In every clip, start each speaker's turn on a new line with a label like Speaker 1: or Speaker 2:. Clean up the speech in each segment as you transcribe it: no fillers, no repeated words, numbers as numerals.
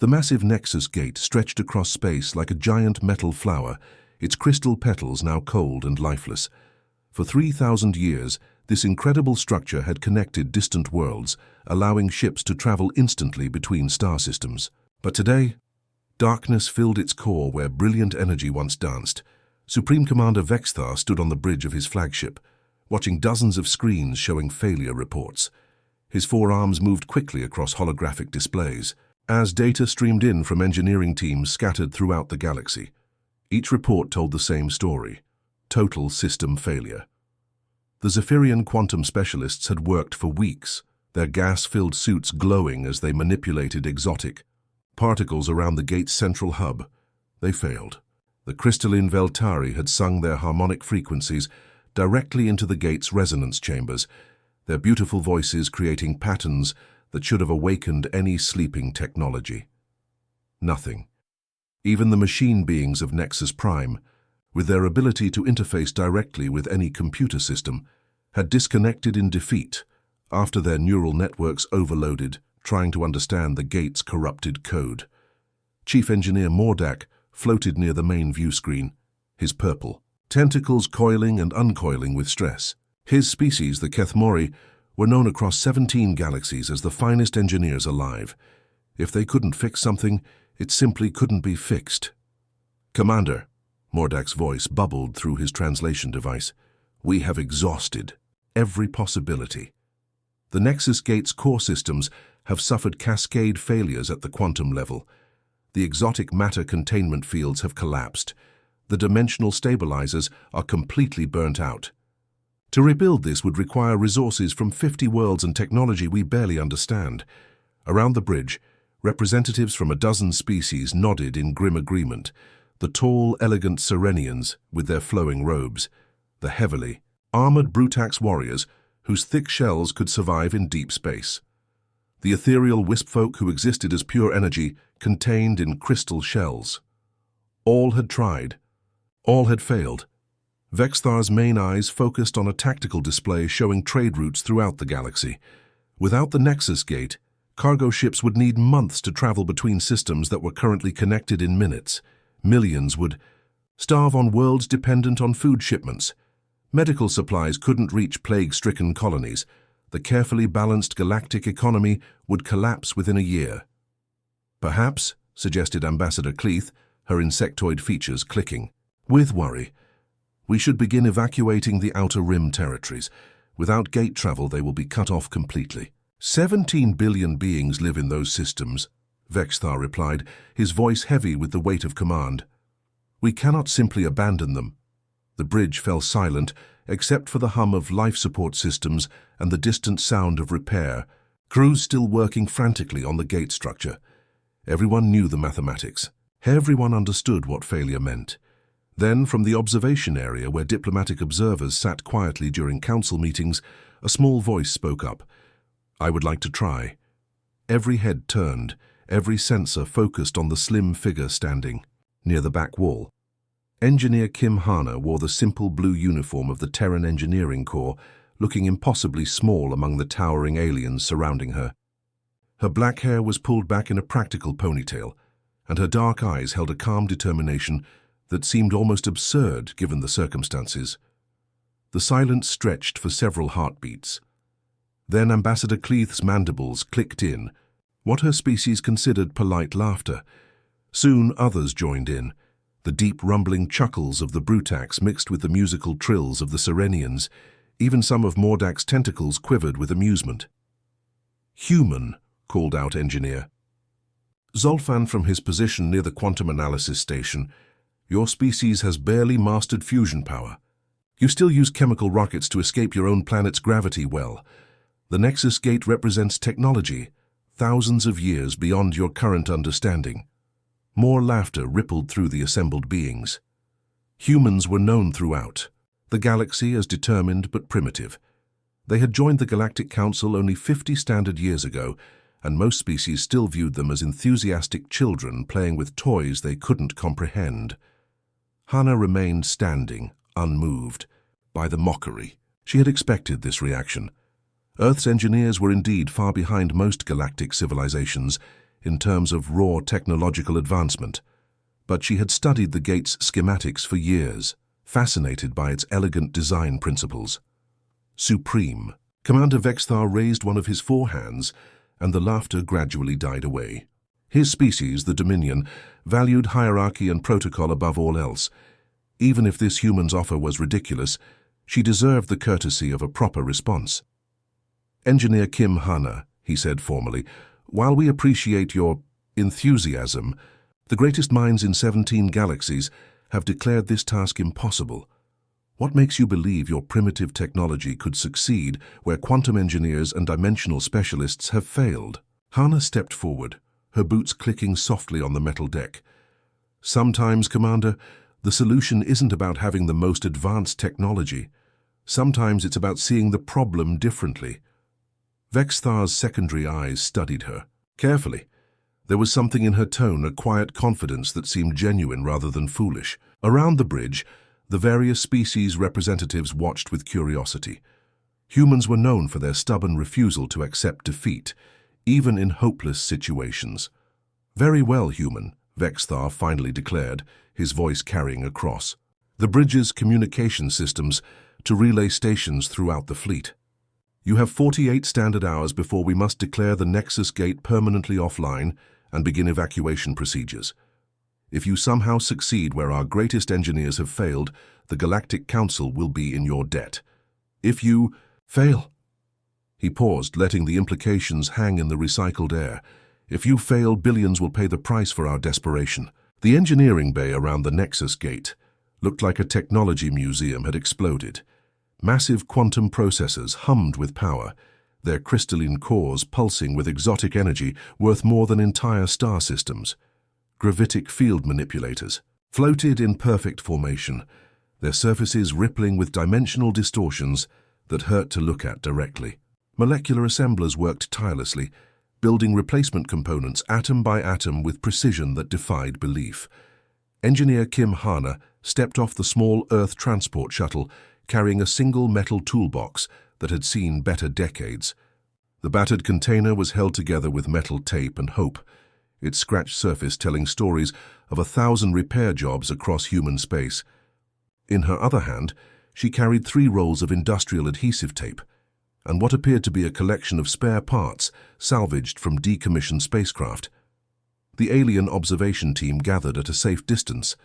Speaker 1: The massive Nexus Gate stretched across space like a giant metal flower, its crystal petals now cold and lifeless. For 3,000 years, this incredible structure had connected distant worlds, allowing ships to travel instantly between star systems. But today, darkness filled its core where brilliant energy once danced. Supreme Commander Vexthar stood on the bridge of his flagship, watching dozens of screens showing failure reports. His forearms moved quickly across holographic displays, as data streamed in from engineering teams scattered throughout the galaxy. Each report told the same story: total system failure. The Zephyrian quantum specialists had worked for weeks, their gas-filled suits glowing as they manipulated exotic particles around the gate's central hub. They failed. The crystalline Veltari had sung their harmonic frequencies directly into the gate's resonance chambers, their beautiful voices creating patterns that should have awakened any sleeping technology. Nothing. Even the machine beings of Nexus Prime, with their ability to interface directly with any computer system, had disconnected in defeat after their neural networks overloaded, trying to understand the gate's corrupted code. Chief Engineer Mordak floated near the main view screen, his purple tentacles coiling and uncoiling with stress. His species, the Kethmori, were known across 17 galaxies as the finest engineers alive. If they couldn't fix something, it simply couldn't be fixed. "Commander," Mordak's voice bubbled through his translation device, "we have exhausted every possibility. The Nexus Gate's core systems have suffered cascade failures at the quantum level. The exotic matter containment fields have collapsed. The dimensional stabilizers are completely burnt out. To rebuild this would require resources from 50 worlds and technology we barely understand." Around the bridge, representatives from a dozen species nodded in grim agreement. The tall, elegant Serenians with their flowing robes, the heavily armored Brutax warriors whose thick shells could survive in deep space, the ethereal wispfolk who existed as pure energy contained in crystal shells. All had tried. All had failed. Vexthar's main eyes focused on a tactical display showing trade routes throughout the galaxy. Without the Nexus Gate, cargo ships would need months to travel between systems that were currently connected in minutes. Millions would starve on worlds dependent on food shipments. Medical supplies couldn't reach plague-stricken colonies. The carefully balanced galactic economy would collapse within a year. "Perhaps," suggested Ambassador Cleith, her insectoid features clicking, with worry, "we should begin evacuating the Outer Rim territories. Without gate travel, they will be cut off completely." 17 billion beings live in those systems," Vexthar replied, his voice heavy with the weight of command. "We cannot simply abandon them." The bridge fell silent, except for the hum of life support systems and the distant sound of repair, crews still working frantically on the gate structure. Everyone knew the mathematics. Everyone understood what failure meant. Then, from the observation area where diplomatic observers sat quietly during council meetings, a small voice spoke up. "I would like to try." Every head turned, every sensor focused on the slim figure standing near the back wall. Engineer Kim Hana wore the simple blue uniform of the Terran Engineering Corps, looking impossibly small among the towering aliens surrounding her. Her black hair was pulled back in a practical ponytail, and her dark eyes held a calm determination that seemed almost absurd given the circumstances. The silence stretched for several heartbeats. Then Ambassador Cleith's mandibles clicked in, what her species considered polite laughter. Soon others joined in, the deep rumbling chuckles of the Brutax mixed with the musical trills of the Serenians. Even some of Mordak's tentacles quivered with amusement. "Human," called out Engineer Zolfan from his position near the quantum analysis station. "Your species has barely mastered fusion power. You still use chemical rockets to escape your own planet's gravity well. The Nexus Gate represents technology, thousands of years beyond your current understanding." More laughter rippled through the assembled beings. Humans were known throughout the galaxy as determined but primitive. They had joined the Galactic Council only 50 standard years ago, and most species still viewed them as enthusiastic children playing with toys they couldn't comprehend. Hana remained standing, unmoved, by the mockery. She had expected this reaction. Earth's engineers were indeed far behind most galactic civilizations, in terms of raw technological advancement, but she had studied the gate's schematics for years, fascinated by its elegant design principles. Supreme. Commander Vexthar raised one of his four hands, and the laughter gradually died away. His species, the Dominion, valued hierarchy and protocol above all else. Even if this human's offer was ridiculous, she deserved the courtesy of a proper response. "Engineer Kim Hana," he said formally, "while we appreciate your enthusiasm, the greatest minds in 17 galaxies have declared this task impossible. What makes you believe your primitive technology could succeed where quantum engineers and dimensional specialists have failed?" Hana stepped forward, her boots clicking softly on the metal deck. "Sometimes, Commander, the solution isn't about having the most advanced technology. Sometimes it's about seeing the problem differently." Vexthar's secondary eyes studied her carefully. There was something in her tone, a quiet confidence that seemed genuine rather than foolish. Around the bridge, the various species representatives watched with curiosity. Humans were known for their stubborn refusal to accept defeat, even in hopeless situations. "Very well, human," Vexthar finally declared, his voice carrying across the bridge's communication systems to relay stations throughout the fleet. "You have 48 standard hours before we must declare the Nexus Gate permanently offline and begin evacuation procedures. If you somehow succeed where our greatest engineers have failed, the Galactic Council will be in your debt. If you fail..." He paused, letting the implications hang in the recycled air. "If you fail, billions will pay the price for our desperation." The engineering bay around the Nexus Gate looked like a technology museum had exploded. Massive quantum processors hummed with power, their crystalline cores pulsing with exotic energy worth more than entire star systems. Gravitic field manipulators floated in perfect formation, their surfaces rippling with dimensional distortions that hurt to look at directly. Molecular assemblers worked tirelessly, building replacement components atom by atom with precision that defied belief. Engineer Kim Hana stepped off the small Earth transport shuttle, carrying a single metal toolbox that had seen better decades. The battered container was held together with metal tape and hope, its scratched surface telling stories of 1,000 repair jobs across human space. In her other hand, she carried 3 rolls of industrial adhesive tape and what appeared to be a collection of spare parts salvaged from decommissioned spacecraft. The alien observation team gathered at a safe distance,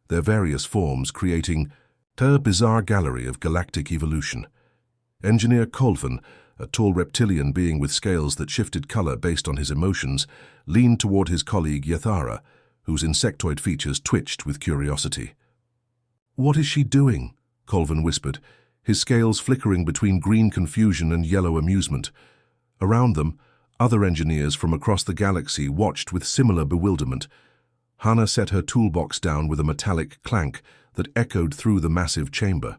Speaker 1: their various forms creating a bizarre gallery of galactic evolution. Engineer Colvin, a tall reptilian being with scales that shifted color based on his emotions, leaned toward his colleague Yethara, whose insectoid features twitched with curiosity. "What is she doing?" Colvin whispered, his scales flickering between green confusion and yellow amusement. Around them, other engineers from across the galaxy watched with similar bewilderment. Hana set her toolbox down with a metallic clank that echoed through the massive chamber.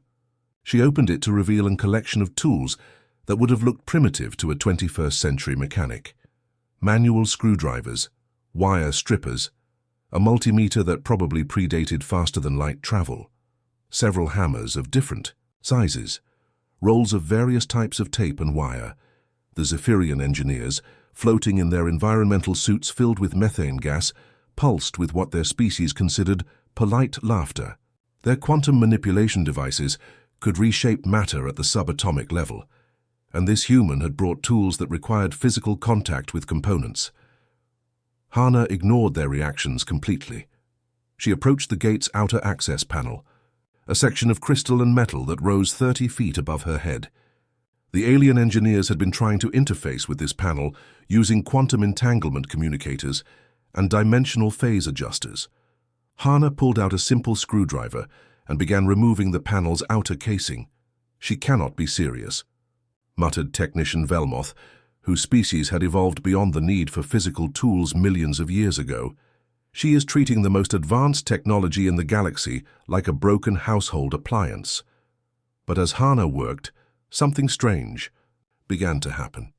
Speaker 1: She opened it to reveal a collection of tools that would have looked primitive to a 21st century mechanic. Manual screwdrivers, wire strippers, a multimeter that probably predated faster-than-light travel, several hammers of different sizes, rolls of various types of tape and wire. The Zephyrian engineers, floating in their environmental suits filled with methane gas, pulsed with what their species considered polite laughter. Their quantum manipulation devices could reshape matter at the subatomic level, and this human had brought tools that required physical contact with components. Hana ignored their reactions completely. She approached the gate's outer access panel, a section of crystal and metal that rose 30 feet above her head. The alien engineers had been trying to interface with this panel using quantum entanglement communicators and dimensional phase adjusters. Hana pulled out a simple screwdriver and began removing the panel's outer casing. "She cannot be serious," muttered Technician Velmoth, whose species had evolved beyond the need for physical tools millions of years ago. "She is treating the most advanced technology in the galaxy like a broken household appliance." But as Hana worked, something strange began to happen.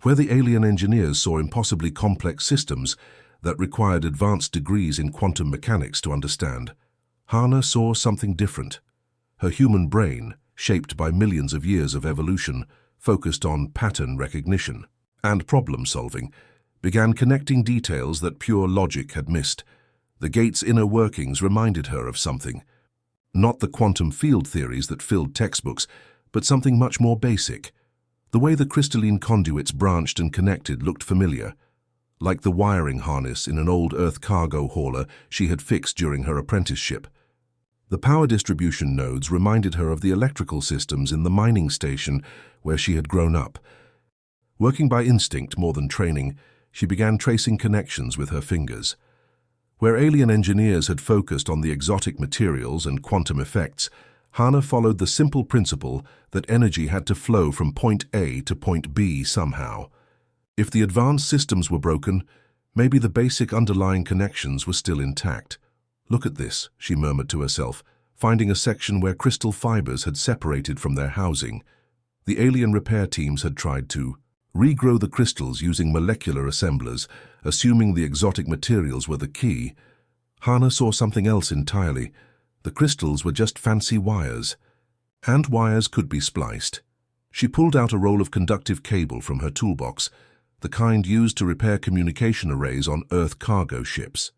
Speaker 1: Where the alien engineers saw impossibly complex systems that required advanced degrees in quantum mechanics to understand, Hana saw something different. Her human brain, shaped by millions of years of evolution, focused on pattern recognition and problem-solving, began connecting details that pure logic had missed. The gate's inner workings reminded her of something. Not the quantum field theories that filled textbooks, but something much more basic. The way the crystalline conduits branched and connected looked familiar, like the wiring harness in an old Earth cargo hauler she had fixed during her apprenticeship. The power distribution nodes reminded her of the electrical systems in the mining station where she had grown up. Working by instinct more than training, she began tracing connections with her fingers. Where alien engineers had focused on the exotic materials and quantum effects, Hannah followed the simple principle that energy had to flow from point A to point B somehow. If the advanced systems were broken, maybe the basic underlying connections were still intact. "Look at this," she murmured to herself, finding a section where crystal fibers had separated from their housing. The alien repair teams had tried to regrow the crystals using molecular assemblers, assuming the exotic materials were the key. Hannah saw something else entirely. The crystals were just fancy wires. And wires could be spliced. She pulled out a roll of conductive cable from her toolbox, the kind used to repair communication arrays on Earth cargo ships.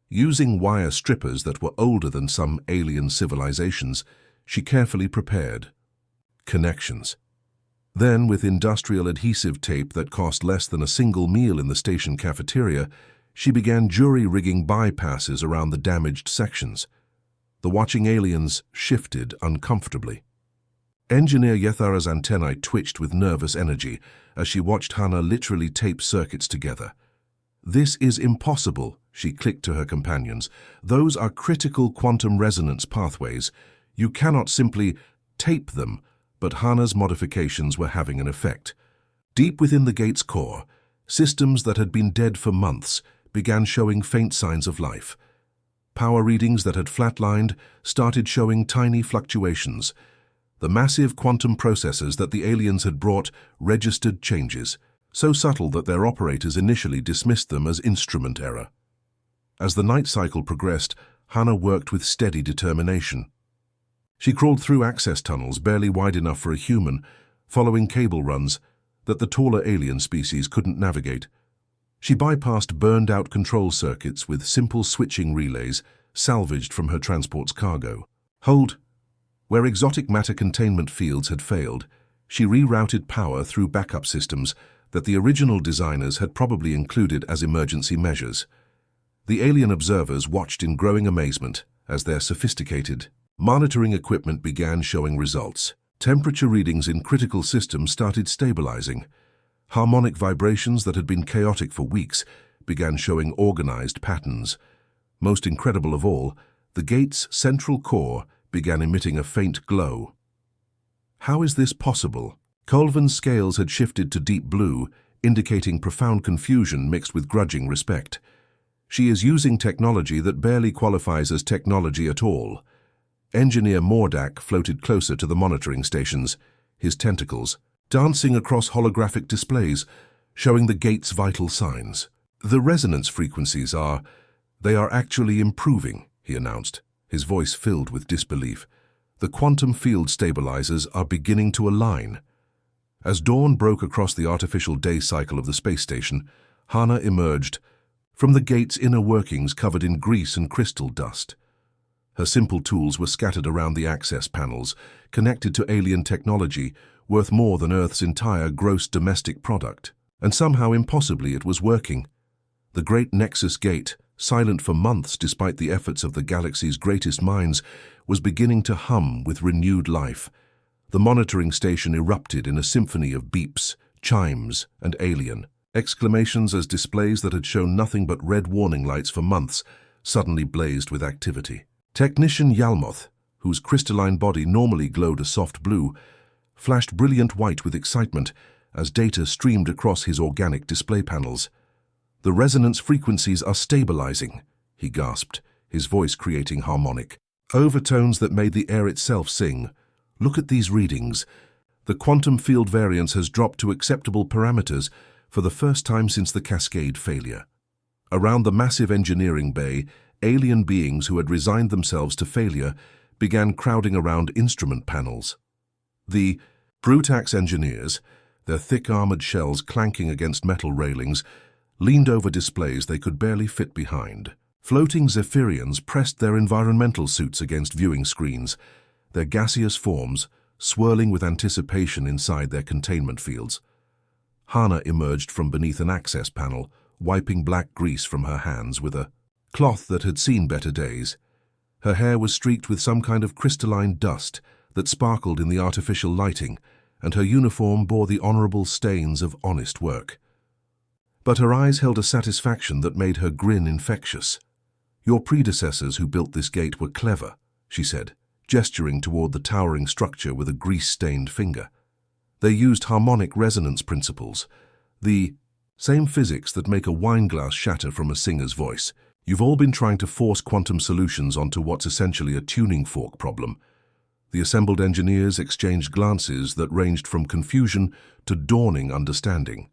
Speaker 1: Using wire strippers that were older than some alien civilizations, she carefully prepared connections. Then, with industrial adhesive tape that cost less than a single meal in the station cafeteria, she began jury-rigging bypasses around the damaged sections. The watching aliens shifted uncomfortably. Engineer Yethara's antennae twitched with nervous energy as she watched Hannah literally tape circuits together. "This is impossible," she clicked to her companions. "Those are critical quantum resonance pathways. You cannot simply tape them." But Hannah's modifications were having an effect. Deep within the gate's core, systems that had been dead for months began showing faint signs of life. Power readings that had flatlined started showing tiny fluctuations. The massive quantum processors that the aliens had brought registered changes, so subtle that their operators initially dismissed them as instrument error. As the night cycle progressed, Hannah worked with steady determination. She crawled through access tunnels barely wide enough for a human, following cable runs that the taller alien species couldn't navigate. She bypassed burned-out control circuits with simple switching relays salvaged from her transport's cargo. Hold! Where exotic matter containment fields had failed, she rerouted power through backup systems that the original designers had probably included as emergency measures. The alien observers watched in growing amazement as their sophisticated monitoring equipment began showing results. Temperature readings in critical systems started stabilizing. Harmonic vibrations that had been chaotic for weeks began showing organized patterns. Most incredible of all, the gate's central core began emitting a faint glow. How is this possible? Colvin's scales had shifted to deep blue, indicating profound confusion mixed with grudging respect. She is using technology that barely qualifies as technology at all. Engineer Mordak floated closer to the monitoring stations, his tentacles dancing across holographic displays, showing the gate's vital signs. "The resonance frequencies they are actually improving," he announced, his voice filled with disbelief. "The quantum field stabilizers are beginning to align." As dawn broke across the artificial day cycle of the space station, Hannah emerged from the gate's inner workings covered in grease and crystal dust. Her simple tools were scattered around the access panels, connected to alien technology worth more than Earth's entire gross domestic product. And somehow, impossibly, it was working. The great Nexus Gate, silent for months despite the efforts of the galaxy's greatest minds, was beginning to hum with renewed life. The monitoring station erupted in a symphony of beeps, chimes, and alien exclamations as displays that had shown nothing but red warning lights for months suddenly blazed with activity. Technician Yalmoth, whose crystalline body normally glowed a soft blue, flashed brilliant white with excitement as data streamed across his organic display panels. "The resonance frequencies are stabilizing," he gasped, his voice creating harmonic overtones that made the air itself sing. "Look at these readings. The quantum field variance has dropped to acceptable parameters for the first time since the Cascade failure." Around the massive engineering bay, alien beings who had resigned themselves to failure began crowding around instrument panels. The Brutax engineers, their thick armored shells clanking against metal railings, leaned over displays they could barely fit behind. Floating Zephyrians pressed their environmental suits against viewing screens, their gaseous forms swirling with anticipation inside their containment fields. Hana emerged from beneath an access panel, wiping black grease from her hands with a cloth that had seen better days. Her hair was streaked with some kind of crystalline dust that sparkled in the artificial lighting, and her uniform bore the honorable stains of honest work. But her eyes held a satisfaction that made her grin infectious. "Your predecessors who built this gate were clever," she said, gesturing toward the towering structure with a grease-stained finger. "They used harmonic resonance principles, the same physics that make a wine glass shatter from a singer's voice. You've all been trying to force quantum solutions onto what's essentially a tuning fork problem." The assembled engineers exchanged glances that ranged from confusion to dawning understanding.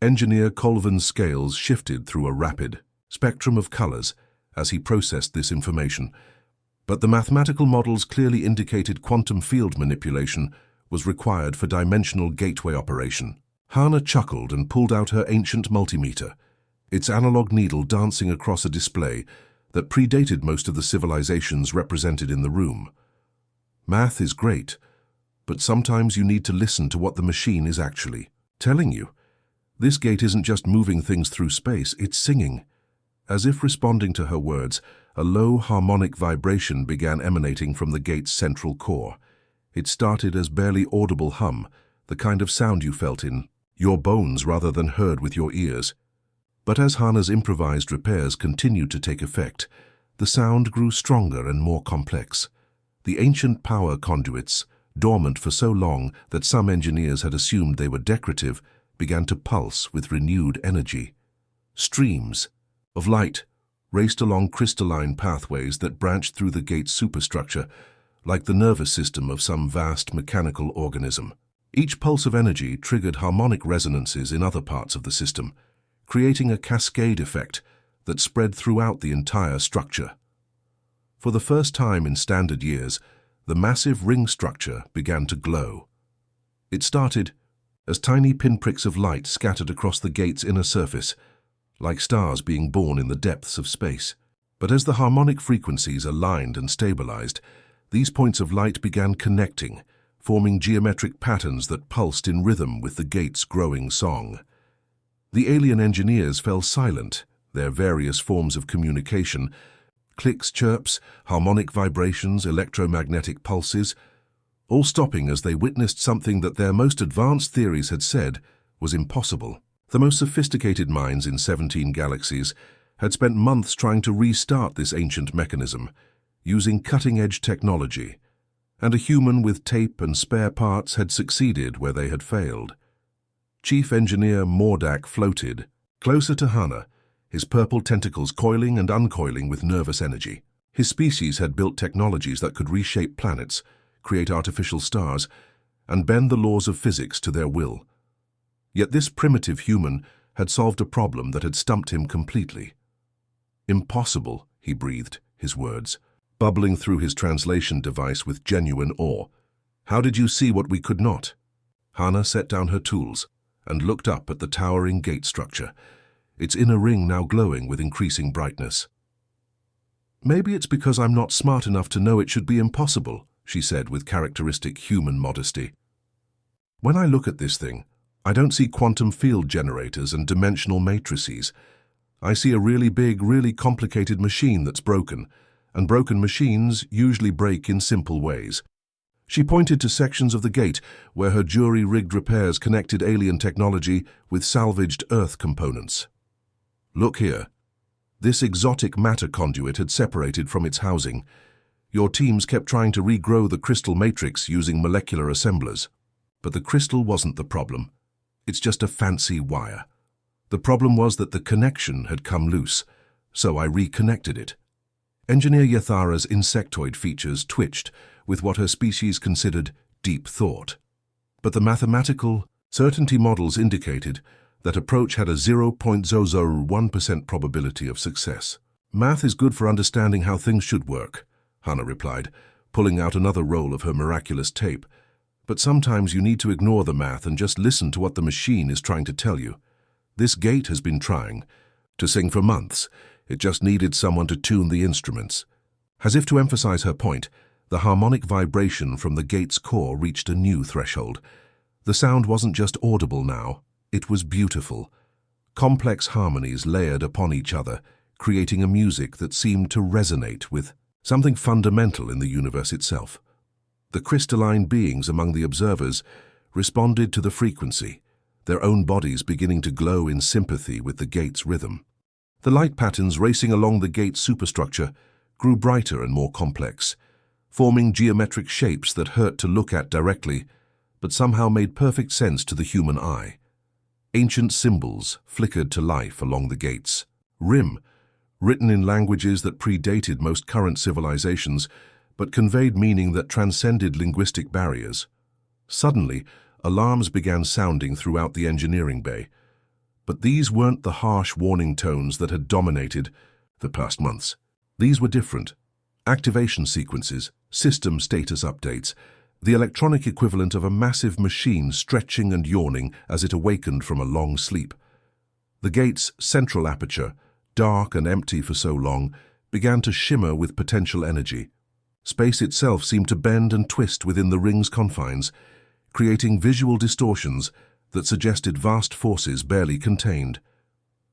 Speaker 1: Engineer Colvin's scales shifted through a rapid spectrum of colors as he processed this information, but the mathematical models clearly indicated quantum field manipulation was required for dimensional gateway operation. Hana chuckled and pulled out her ancient multimeter, its analog needle dancing across a display that predated most of the civilizations represented in the room. "Math is great, but sometimes you need to listen to what the machine is actually telling you. This gate isn't just moving things through space, it's singing." As if responding to her words, a low harmonic vibration began emanating from the gate's central core. It started as barely audible hum, the kind of sound you felt in your bones rather than heard with your ears. But as Hana's improvised repairs continued to take effect, the sound grew stronger and more complex. The ancient power conduits, dormant for so long that some engineers had assumed they were decorative, began to pulse with renewed energy. Streams of light raced along crystalline pathways that branched through the gate's superstructure, like the nervous system of some vast mechanical organism. Each pulse of energy triggered harmonic resonances in other parts of the system, creating a cascade effect that spread throughout the entire structure. For the first time in standard years, the massive ring structure began to glow. It started as tiny pinpricks of light scattered across the gate's inner surface, like stars being born in the depths of space. But as the harmonic frequencies aligned and stabilized, these points of light began connecting, forming geometric patterns that pulsed in rhythm with the gate's growing song. The alien engineers fell silent, their various forms of communication, clicks, chirps, harmonic vibrations, electromagnetic pulses, all stopping as they witnessed something that their most advanced theories had said was impossible. The most sophisticated minds in 17 galaxies had spent months trying to restart this ancient mechanism, using cutting-edge technology, and a human with tape and spare parts had succeeded where they had failed. Chief Engineer Mordak floated, closer to Hana, his purple tentacles coiling and uncoiling with nervous energy. His species had built technologies that could reshape planets, create artificial stars, and bend the laws of physics to their will. Yet this primitive human had solved a problem that had stumped him completely. "Impossible," he breathed, his words bubbling through his translation device with genuine awe. "How did you see what we could not?" Hana set down her tools and looked up at the towering gate structure, its inner ring now glowing with increasing brightness. "Maybe it's because I'm not smart enough to know it should be impossible," she said with characteristic human modesty. "When I look at this thing, I don't see quantum field generators and dimensional matrices. I see a really big, really complicated machine that's broken, and broken machines usually break in simple ways." She pointed to sections of the gate where her jury-rigged repairs connected alien technology with salvaged Earth components. "Look here. This exotic matter conduit had separated from its housing. Your teams kept trying to regrow the crystal matrix using molecular assemblers. But the crystal wasn't the problem. It's just a fancy wire. The problem was that the connection had come loose, so I reconnected it." Engineer Yathara's insectoid features twitched with what her species considered deep thought. But the mathematical certainty models indicated that approach had a 0.001% probability of success. "Math is good for understanding how things should work," Hana replied, pulling out another roll of her miraculous tape. "But sometimes you need to ignore the math and just listen to what the machine is trying to tell you. This gate has been trying to sing for months. It just needed someone to tune the instruments. As if to emphasize her point, the harmonic vibration from the gate's core reached a new threshold. The sound wasn't just audible now, it was beautiful. Complex harmonies layered upon each other, creating a music that seemed to resonate with something fundamental in the universe itself. The crystalline beings among the observers responded to the frequency, their own bodies beginning to glow in sympathy with the gate's rhythm. The light patterns racing along the gate's superstructure grew brighter and more complex, forming geometric shapes that hurt to look at directly, but somehow made perfect sense to the human eye. Ancient symbols flickered to life along the gate's rim, written in languages that predated most current civilizations, but conveyed meaning that transcended linguistic barriers. Suddenly, alarms began sounding throughout the engineering bay. But these weren't the harsh warning tones that had dominated the past months. These were different. Activation sequences, system status updates, the electronic equivalent of a massive machine stretching and yawning as it awakened from a long sleep. The gate's central aperture, dark and empty for so long, began to shimmer with potential energy. Space itself seemed to bend and twist within the ring's confines, creating visual distortions that suggested vast forces barely contained.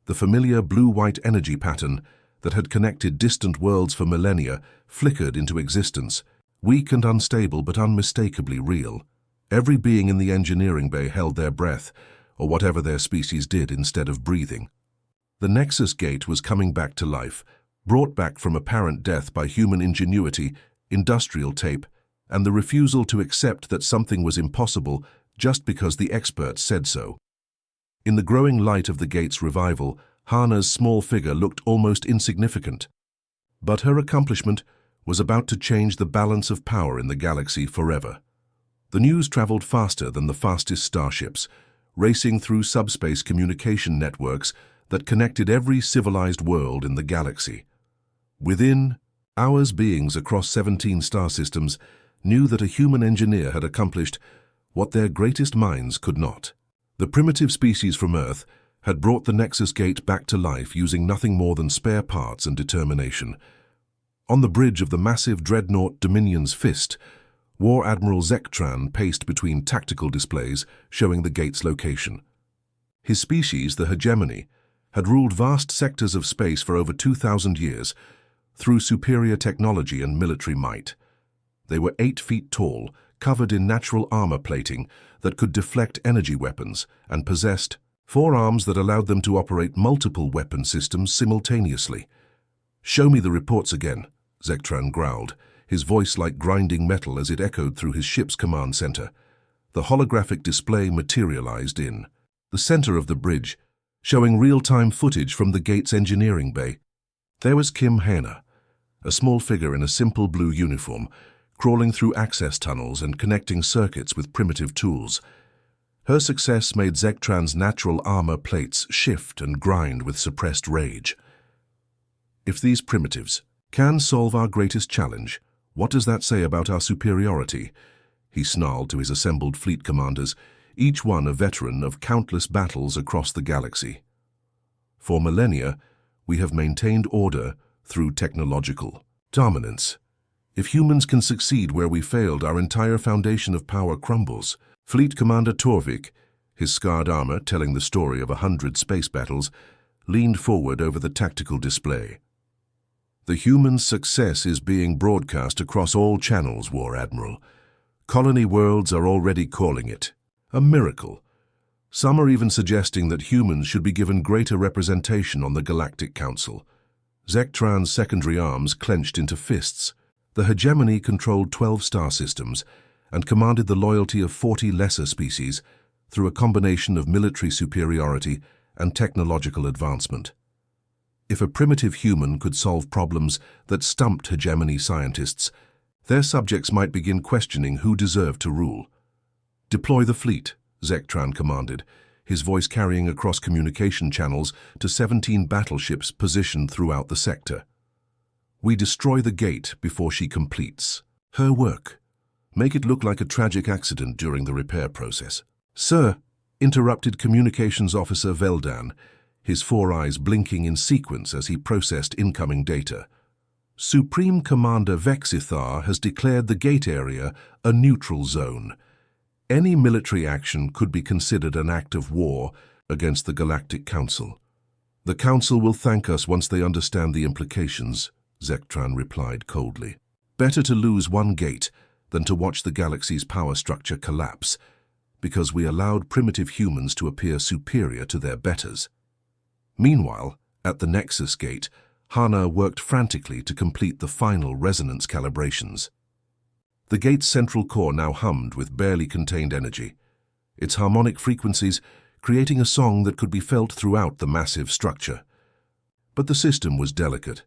Speaker 1: The familiar blue-white energy pattern that had connected distant worlds for millennia flickered into existence, weak and unstable but unmistakably real. Every being in the engineering bay held their breath, or whatever their species did instead of breathing. The Nexus Gate was coming back to life, brought back from apparent death by human ingenuity, industrial tape, and the refusal to accept that something was impossible just because the experts said so. In the growing light of the gate's revival, Hana's small figure looked almost insignificant. But her accomplishment was about to change the balance of power in the galaxy forever. The news traveled faster than the fastest starships, racing through subspace communication networks that connected every civilized world in the galaxy. Within hours, beings across 17 star systems knew that a human engineer had accomplished what their greatest minds could not. The primitive species from Earth had brought the Nexus Gate back to life using nothing more than spare parts and determination. On the bridge of the massive dreadnought Dominion's Fist, War Admiral Zektran paced between tactical displays showing the gate's location. His species, the Hegemony, had ruled vast sectors of space for over 2,000 years through superior technology and military might. They were 8 feet tall, covered in natural armor plating that could deflect energy weapons, and possessed 4 arms that allowed them to operate multiple weapon systems simultaneously. "Show me the reports again," Zektran growled, his voice like grinding metal as it echoed through his ship's command center. The holographic display materialized in the center of the bridge, showing real-time footage from the gate's engineering bay. There was Kim Hana, a small figure in a simple blue uniform, crawling through access tunnels and connecting circuits with primitive tools. Her success made Zektran's natural armor plates shift and grind with suppressed rage. "If these primitives can solve our greatest challenge, what does that say about our superiority?" he snarled to his assembled fleet commanders, each one a veteran of countless battles across the galaxy. "For millennia, we have maintained order through technological dominance. If humans can succeed where we failed, our entire foundation of power crumbles." Fleet Commander Torvik, his scarred armor telling the story of 100 space battles, leaned forward over the tactical display. "The human success is being broadcast across all channels, War Admiral. Colony worlds are already calling it a miracle. Some are even suggesting that humans should be given greater representation on the Galactic Council." Zektran's secondary arms clenched into fists. The Hegemony controlled 12 star systems and commanded the loyalty of 40 lesser species through a combination of military superiority and technological advancement. If a primitive human could solve problems that stumped Hegemony scientists, their subjects might begin questioning who deserved to rule. "Deploy the fleet," Zektran commanded, his voice carrying across communication channels to 17 battleships positioned throughout the sector. "We destroy the gate before she completes her work. Make it look like a tragic accident during the repair process." "Sir," interrupted Communications Officer Veldan, his four eyes blinking in sequence as he processed incoming data. Supreme Commander Vexithar has declared the gate area a neutral zone. Any military action could be considered an act of war against the Galactic Council. The Council will thank us once they understand the implications, Zektran replied coldly. Better to lose one gate than to watch the galaxy's power structure collapse, because we allowed primitive humans to appear superior to their betters. Meanwhile, at the Nexus Gate, Hana worked frantically to complete the final resonance calibrations. The gate's central core now hummed with barely contained energy, its harmonic frequencies creating a song that could be felt throughout the massive structure. But the system was delicate.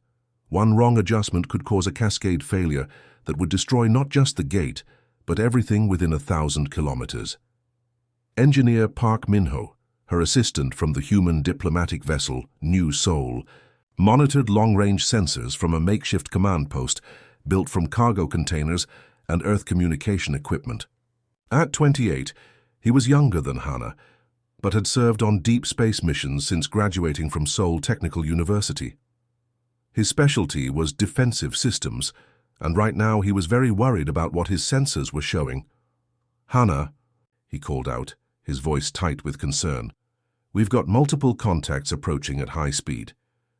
Speaker 1: One wrong adjustment could cause a cascade failure that would destroy not just the gate, but everything within 1,000 kilometers. Engineer Park Minho, her assistant from the human diplomatic vessel New Soul, monitored long-range sensors from a makeshift command post built from cargo containers and Earth communication equipment. At 28, he was younger than Hana, but had served on deep space missions since graduating from Seoul Technical University. His specialty was defensive systems, and right now he was very worried about what his sensors were showing. "Hana," he called out, his voice tight with concern, "we've got multiple contacts approaching at high speed.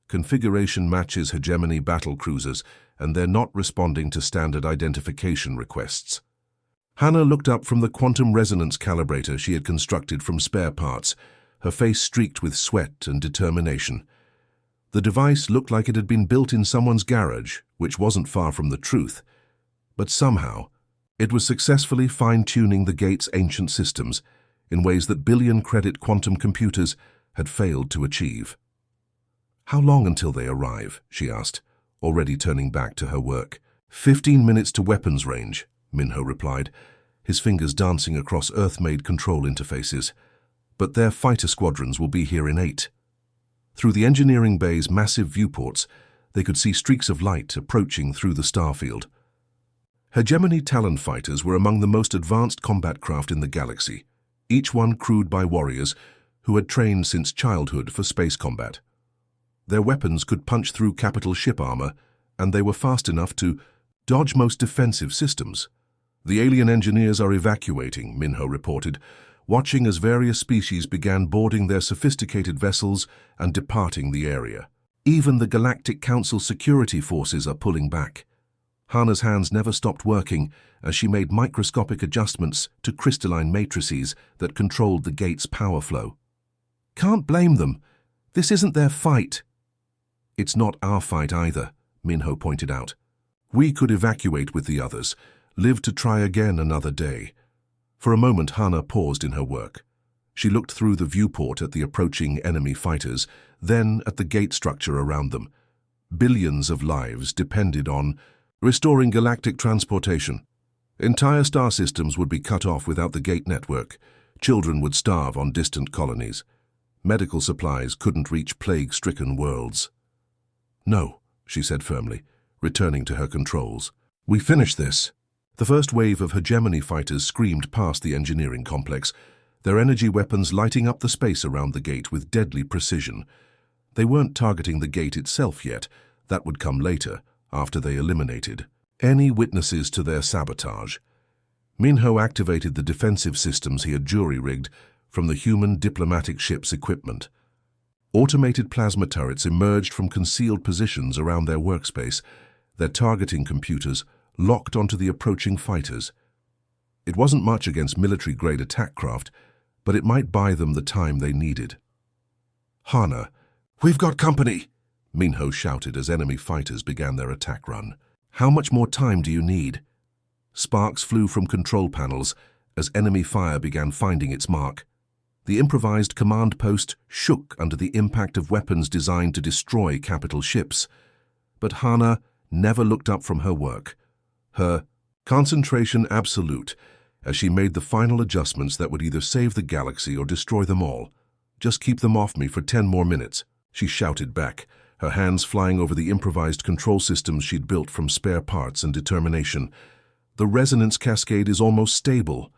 Speaker 1: Configuration matches hegemony battle cruisers, and they're not responding to standard identification requests." Hana looked up from the quantum resonance calibrator she had constructed from spare parts, her face streaked with sweat and determination. The device looked like it had been built in someone's garage, which wasn't far from the truth. But somehow, it was successfully fine-tuning the gate's ancient systems in ways that billion-credit quantum computers had failed to achieve. "How long until they arrive?" she asked, already turning back to her work. 15 minutes to weapons range," Minho replied, his fingers dancing across Earth-made control interfaces. "But their fighter squadrons will be here in 8. Through the engineering bay's massive viewports, they could see streaks of light approaching through the starfield. Hegemony Talon fighters were among the most advanced combat craft in the galaxy, each one crewed by warriors who had trained since childhood for space combat. Their weapons could punch through capital ship armor, and they were fast enough to dodge most defensive systems. "The alien engineers are evacuating," Minho reported, watching as various species began boarding their sophisticated vessels and departing the area. "Even the Galactic Council security forces are pulling back." Hana's hands never stopped working as she made microscopic adjustments to crystalline matrices that controlled the gate's power flow. "Can't blame them. This isn't their fight." "It's not our fight either," Minho pointed out. "We could evacuate with the others, live to try again another day." For a moment, Hana paused in her work. She looked through the viewport at the approaching enemy fighters, then at the gate structure around them. Billions of lives depended on restoring galactic transportation. Entire star systems would be cut off without the gate network. Children would starve on distant colonies. Medical supplies couldn't reach plague-stricken worlds. "No," she said firmly, returning to her controls. "We finished this." The first wave of hegemony fighters screamed past the engineering complex, their energy weapons lighting up the space around the gate with deadly precision. They weren't targeting the gate itself yet. That would come later, after they eliminated any witnesses to their sabotage. Minho activated the defensive systems he had jury-rigged from the human diplomatic ship's equipment. Automated plasma turrets emerged from concealed positions around their workspace, their targeting computers locked onto the approaching fighters. It wasn't much against military-grade attack craft, but it might buy them the time they needed. "Hana, we've got company!" Minho shouted as enemy fighters began their attack run. "How much more time do you need?" Sparks flew from control panels as enemy fire began finding its mark. The improvised command post shook under the impact of weapons designed to destroy capital ships. But Hana never looked up from her work, her concentration absolute, as she made the final adjustments that would either save the galaxy or destroy them all. "Just keep them off me for 10 more minutes, she shouted back, her hands flying over the improvised control systems she'd built from spare parts and determination. "The resonance cascade is almost stable."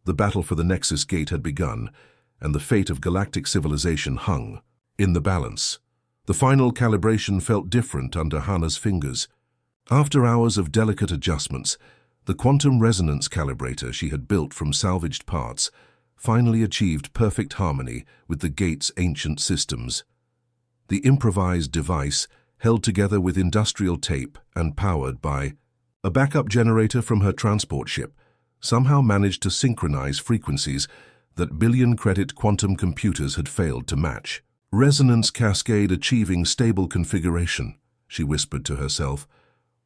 Speaker 1: The battle for the Nexus Gate had begun, and the fate of galactic civilization hung in the balance. The final calibration felt different under Hannah's fingers. After hours of delicate adjustments, the quantum resonance calibrator she had built from salvaged parts finally achieved perfect harmony with the gate's ancient systems. The improvised device, held together with industrial tape and powered by a backup generator from her transport ship, somehow managed to synchronize frequencies that billion-credit quantum computers had failed to match. Resonance cascade achieving stable configuration, she whispered to herself,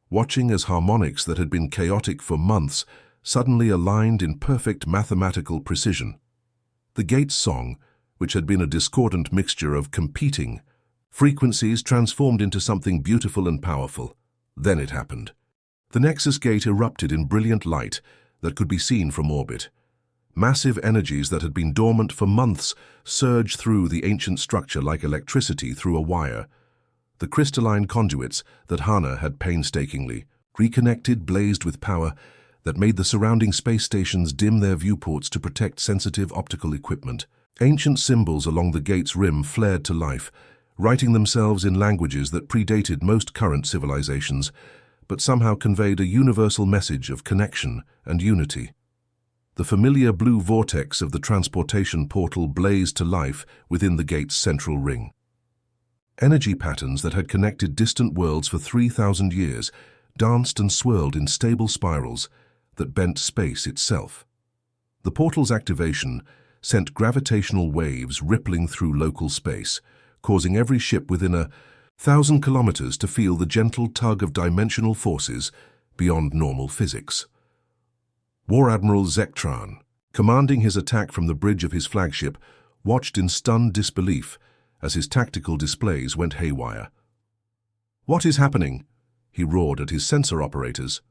Speaker 1: watching as harmonics that had been chaotic for months suddenly aligned in perfect mathematical precision. The gate's song, which had been a discordant mixture of competing frequencies, transformed into something beautiful and powerful. Then it happened. The Nexus Gate erupted in brilliant light that could be seen from orbit. Massive energies that had been dormant for months surged through the ancient structure like electricity through a wire. The crystalline conduits that Hannah had painstakingly reconnected blazed with power that made the surrounding space stations dim their viewports to protect sensitive optical equipment. Ancient symbols along the gate's rim flared to life, writing themselves in languages that predated most current civilizations, but somehow conveyed a universal message of connection and unity. The familiar blue vortex of the transportation portal blazed to life within the gate's central ring. Energy patterns that had connected distant worlds for 3,000 years danced and swirled in stable spirals that bent space itself. The portal's activation sent gravitational waves rippling through local space, causing every ship within 1,000 kilometers to feel the gentle tug of dimensional forces beyond normal physics. War Admiral Zektran, commanding his attack from the bridge of his flagship, watched in stunned disbelief as his tactical displays went haywire. "What is happening?" he roared at his sensor operators.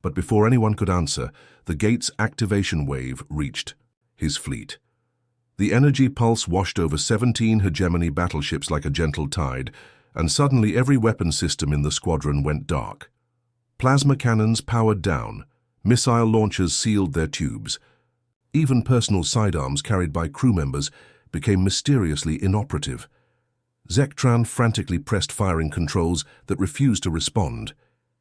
Speaker 1: But before anyone could answer, the gate's activation wave reached his fleet. The energy pulse washed over 17 hegemony battleships like a gentle tide, and suddenly every weapon system in the squadron went dark. Plasma cannons powered down, missile launchers sealed their tubes. Even personal sidearms carried by crew members became mysteriously inoperative. Zektran frantically pressed firing controls that refused to respond.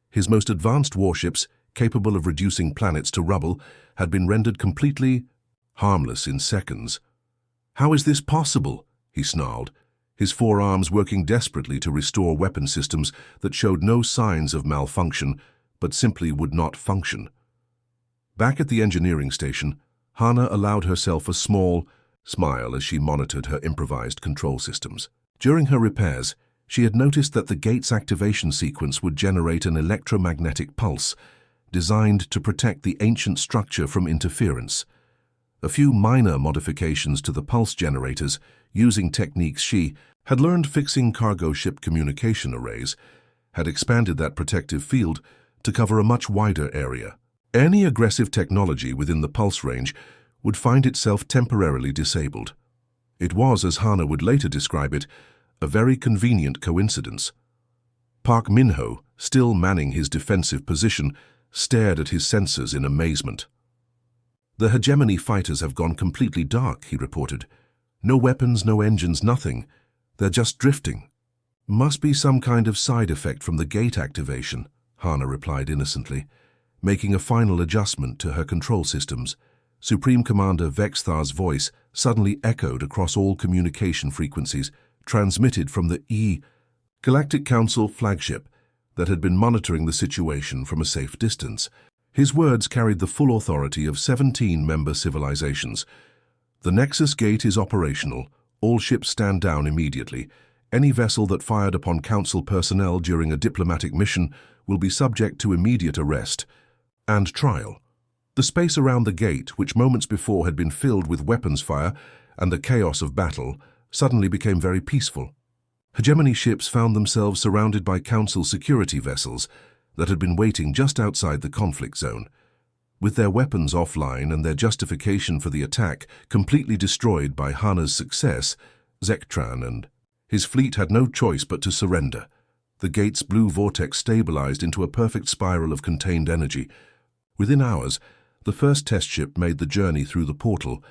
Speaker 1: His most advanced warships, capable of reducing planets to rubble, had been rendered completely harmless in seconds. "How is this possible?" he snarled, his forearms working desperately to restore weapon systems that showed no signs of malfunction, but simply would not function. Back at the engineering station, Hannah allowed herself a small smile as she monitored her improvised control systems. During her repairs, she had noticed that the gate's activation sequence would generate an electromagnetic pulse, designed to protect the ancient structure from interference. A few minor modifications to the pulse generators, using techniques she had learned fixing cargo ship communication arrays, had expanded that protective field to cover a much wider area. Any aggressive technology within the pulse range would find itself temporarily disabled. It was, as Hannah would later describe it, a very convenient coincidence. Park Minho, still manning his defensive position, stared at his sensors in amazement. "The hegemony fighters have gone completely dark," he reported. "No weapons, no engines, nothing. They're just drifting." "Must be some kind of side effect from the gate activation," Hannah replied innocently, making a final adjustment to her control systems. Supreme Commander Vexthar's voice suddenly echoed across all communication frequencies, transmitted from the Galactic Council flagship that had been monitoring the situation from a safe distance. His words carried the full authority of 17 member civilizations. "The Nexus Gate is operational. All ships stand down immediately. Any vessel that fired upon Council personnel during a diplomatic mission will be subject to immediate arrest and trial." The space around the gate, which moments before had been filled with weapons fire and the chaos of battle, suddenly became very peaceful. Hegemony ships found themselves surrounded by Council security vessels that had been waiting just outside the conflict zone. With their weapons offline and their justification for the attack completely destroyed by Hannah's success, Zektran and his fleet had no choice but to surrender. The gate's blue vortex stabilized into a perfect spiral of contained energy. Within hours, the first test ship made the journey through the portal.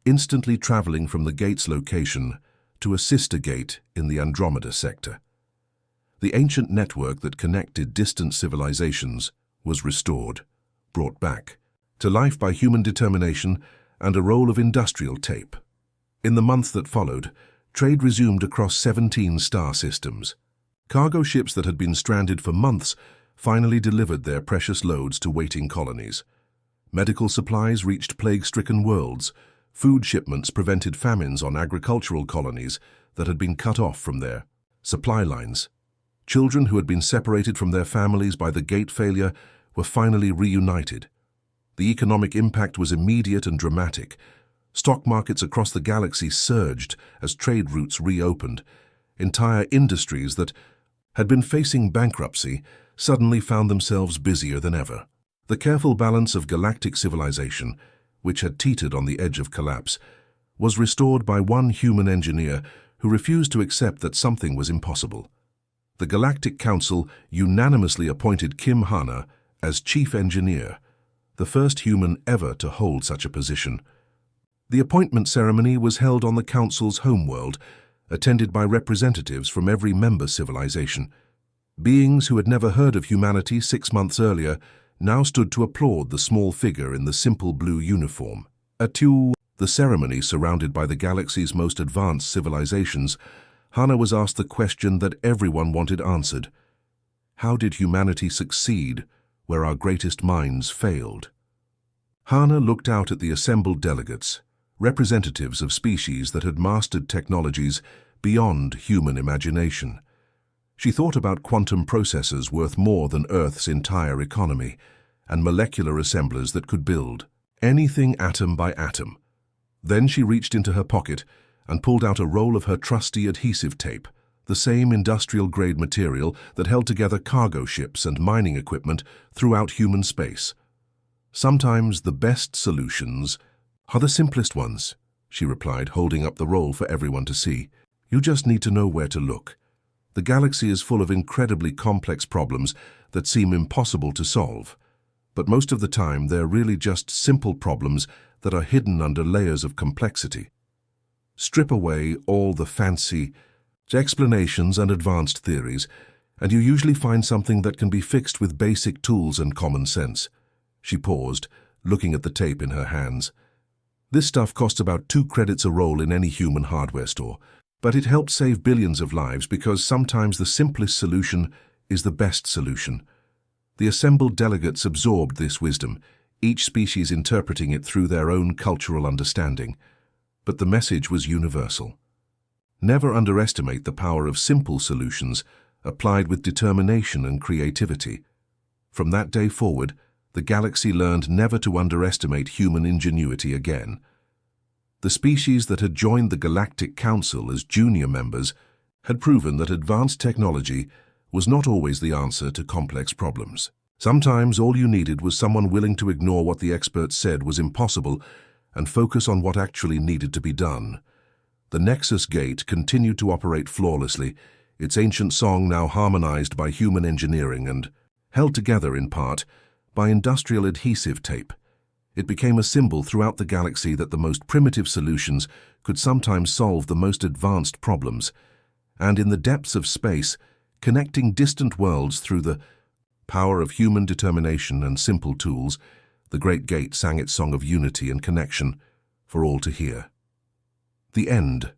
Speaker 1: instantly traveling from the gate's location to a sister gate in the Andromeda sector. The ancient network that connected distant civilizations was restored, brought back to life by human determination and a roll of industrial tape. In the month that followed, trade resumed across 17 star systems. Cargo ships that had been stranded for months finally delivered their precious loads to waiting colonies. Medical supplies reached plague-stricken worlds. Food shipments prevented famines on agricultural colonies that had been cut off from their supply lines. Children who had been separated from their families by the gate failure were finally reunited. The economic impact was immediate and dramatic. Stock markets across the galaxy surged as trade routes reopened. Entire industries that had been facing bankruptcy suddenly found themselves busier than ever. The careful balance of galactic civilization, which had teetered on the edge of collapse, was restored by one human engineer who refused to accept that something was impossible. The Galactic Council unanimously appointed Kim Hana as chief engineer, the first human ever to hold such a position. The appointment ceremony was held on the Council's homeworld, attended by representatives from every member civilization. Beings who had never heard of humanity 6 months earlier now stood to applaud the small figure in the simple blue uniform. At the ceremony surrounded by the galaxy's most advanced civilizations, Hana was asked the question that everyone wanted answered. How did humanity succeed where our greatest minds failed? Hana looked out at the assembled delegates, representatives of species that had mastered technologies beyond human imagination. She thought about quantum processors worth more than Earth's entire economy, and molecular assemblers that could build anything atom by atom. Then she reached into her pocket and pulled out a roll of her trusty adhesive tape, the same industrial-grade material that held together cargo ships and mining equipment throughout human space. Sometimes the best solutions are the simplest ones, she replied, holding up the roll for everyone to see. You just need to know where to look. The galaxy is full of incredibly complex problems that seem impossible to solve. But most of the time, they're really just simple problems that are hidden under layers of complexity. Strip away all the fancy explanations and advanced theories, and you usually find something that can be fixed with basic tools and common sense. She paused, looking at the tape in her hands. This stuff costs about 2 credits a roll in any human hardware store, but it helped save billions of lives because sometimes the simplest solution is the best solution. The assembled delegates absorbed this wisdom, each species interpreting it through their own cultural understanding. But the message was universal. Never underestimate the power of simple solutions applied with determination and creativity. From that day forward, the galaxy learned never to underestimate human ingenuity again. The species that had joined the Galactic Council as junior members had proven that advanced technology was not always the answer to complex problems. Sometimes all you needed was someone willing to ignore what the experts said was impossible and focus on what actually needed to be done. The Nexus Gate continued to operate flawlessly, its ancient song now harmonized by human engineering and held together in part by industrial adhesive tape. It became a symbol throughout the galaxy that the most primitive solutions could sometimes solve the most advanced problems, and in the depths of space, connecting distant worlds through the power of human determination and simple tools, the Great Gate sang its song of unity and connection for all to hear. The end.